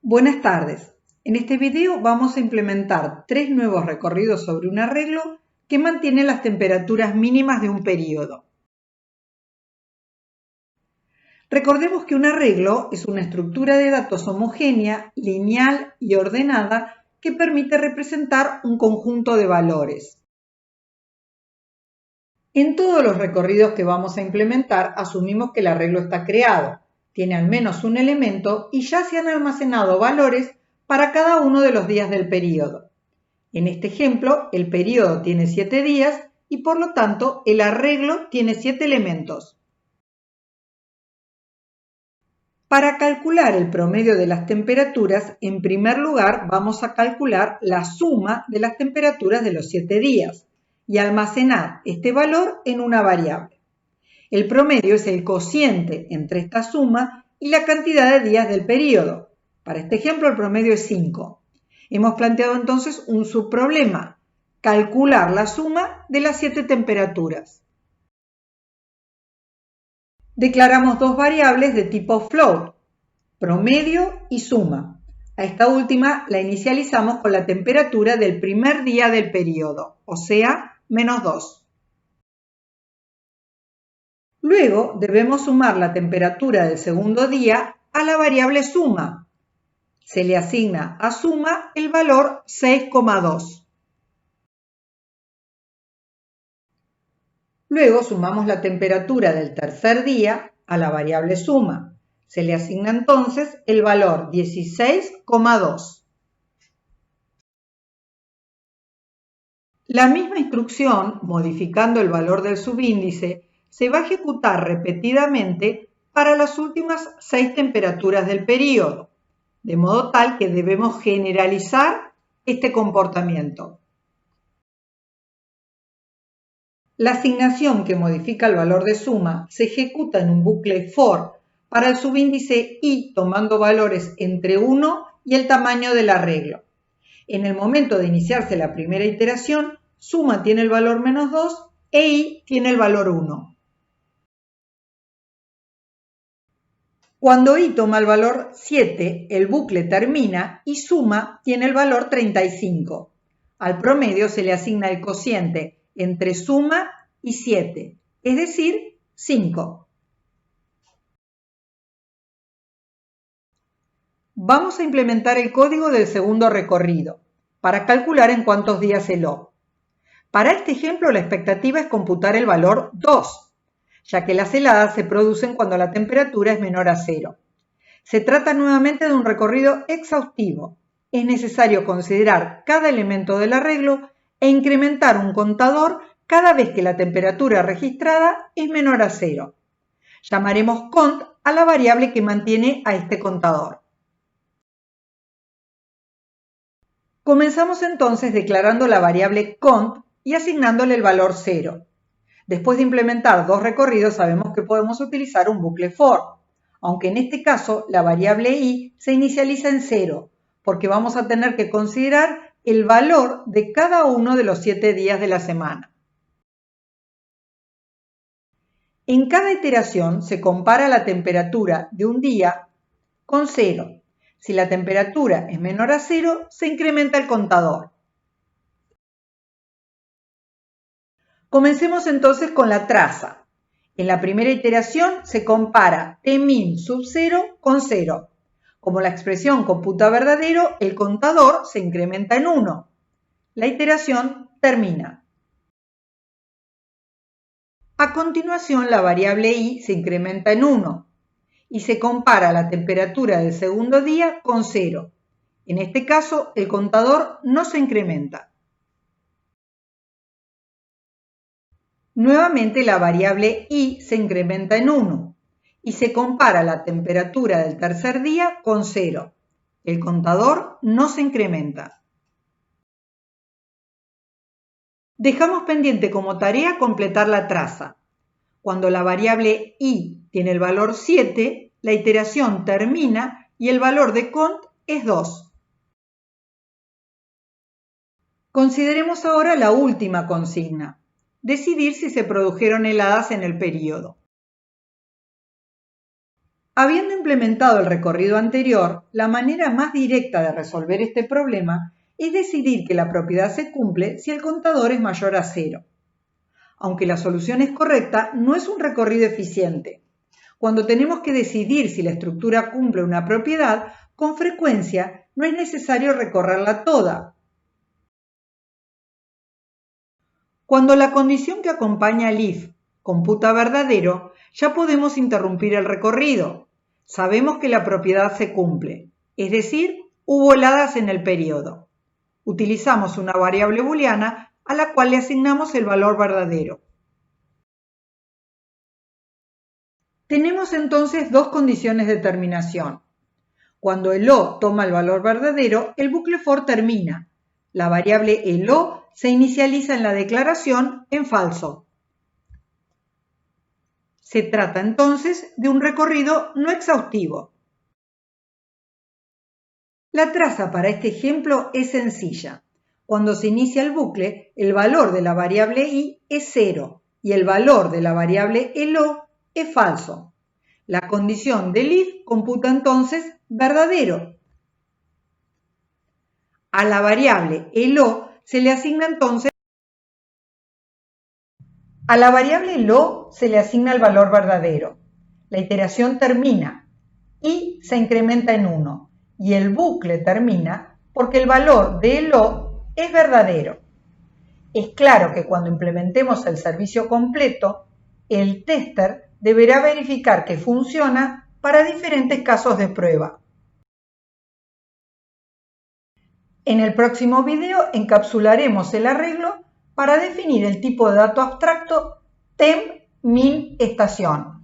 Buenas tardes. En este video vamos a implementar 3 nuevos recorridos sobre un arreglo que mantiene las temperaturas mínimas de un periodo. Recordemos que un arreglo es una estructura de datos homogénea, lineal y ordenada que permite representar un conjunto de valores. En todos los recorridos que vamos a implementar asumimos que el arreglo está creado, tiene al menos un elemento y ya se han almacenado valores para cada uno de los días del periodo. En este ejemplo, el periodo tiene 7 días y por lo tanto el arreglo tiene 7 elementos. Para calcular el promedio de las temperaturas, en primer lugar vamos a calcular la suma de las temperaturas de los 7 días y almacenar este valor en una variable. El promedio es el cociente entre esta suma y la cantidad de días del periodo. Para este ejemplo, el promedio es 5. Hemos planteado entonces un subproblema: calcular la suma de las 7 temperaturas. Declaramos dos variables de tipo float, promedio y suma. A esta última la inicializamos con la temperatura del primer día del periodo, o sea, -2. Luego debemos sumar la temperatura del segundo día a la variable suma. Se le asigna a suma el valor 6,2. Luego sumamos la temperatura del tercer día a la variable suma. Se le asigna entonces el valor 16,2. La misma instrucción, modificando el valor del subíndice, se va a ejecutar repetidamente para las últimas 6 temperaturas del periodo, de modo tal que debemos generalizar este comportamiento. La asignación que modifica el valor de suma se ejecuta en un bucle for para el subíndice i tomando valores entre 1 y el tamaño del arreglo. En el momento de iniciarse la primera iteración, suma tiene el valor -2 e i tiene el valor 1. Cuando i toma el valor 7, el bucle termina y suma tiene el valor 35. Al promedio se le asigna el cociente entre suma y 7, es decir, 5. Vamos a implementar el código del segundo recorrido para calcular en cuántos días heló. Para este ejemplo, la expectativa es computar el valor 2, ya que las heladas se producen cuando la temperatura es menor a 0. Se trata nuevamente de un recorrido exhaustivo. Es necesario considerar cada elemento del arreglo e incrementar un contador cada vez que la temperatura registrada es menor a 0. Llamaremos cont a la variable que mantiene a este contador. Comenzamos entonces declarando la variable cont y asignándole el valor 0. Después de implementar dos recorridos sabemos que podemos utilizar un bucle for, aunque en este caso la variable i se inicializa en 0, porque vamos a tener que considerar el valor de cada uno de los 7 días de la semana. En cada iteración se compara la temperatura de un día con 0. Si la temperatura es menor a 0, se incrementa el contador. Comencemos entonces con la traza. En la primera iteración se compara Tmin sub 0 con 0. Como la expresión computa verdadero, el contador se incrementa en 1. La iteración termina. A continuación, la variable i se incrementa en 1 y se compara la temperatura del segundo día con 0. En este caso, el contador no se incrementa. Nuevamente, la variable i se incrementa en 1 y se compara la temperatura del tercer día con 0. El contador no se incrementa. Dejamos pendiente como tarea completar la traza. Cuando la variable i tiene el valor 7, la iteración termina y el valor de cont es 2. Consideremos ahora la última consigna: decidir si se produjeron heladas en el periodo. Habiendo implementado el recorrido anterior, la manera más directa de resolver este problema es decidir que la propiedad se cumple si el contador es mayor a 0. Aunque la solución es correcta, no es un recorrido eficiente. Cuando tenemos que decidir si la estructura cumple una propiedad, con frecuencia no es necesario recorrerla toda. Cuando la condición que acompaña al if computa verdadero, ya podemos interrumpir el recorrido. Sabemos que la propiedad se cumple, es decir, hubo heladas en el periodo. Utilizamos una variable booleana a la cual le asignamos el valor verdadero. Tenemos entonces dos condiciones de terminación. Cuando el O toma el valor verdadero, el bucle for termina. La variable el O se inicializa en la declaración en falso. Se trata entonces de un recorrido no exhaustivo. La traza para este ejemplo es sencilla. Cuando se inicia el bucle, el valor de la variable i es 0 y el valor de la variable elo es falso. La condición del if computa entonces verdadero. A la variable elo se le asigna entonces el valor verdadero. La iteración termina y se incrementa en 1 y el bucle termina porque el valor de elo es verdadero. Es claro que cuando implementemos el servicio completo, el tester deberá verificar que funciona para diferentes casos de prueba. En el próximo video encapsularemos el arreglo para definir el tipo de dato abstracto temp min estación.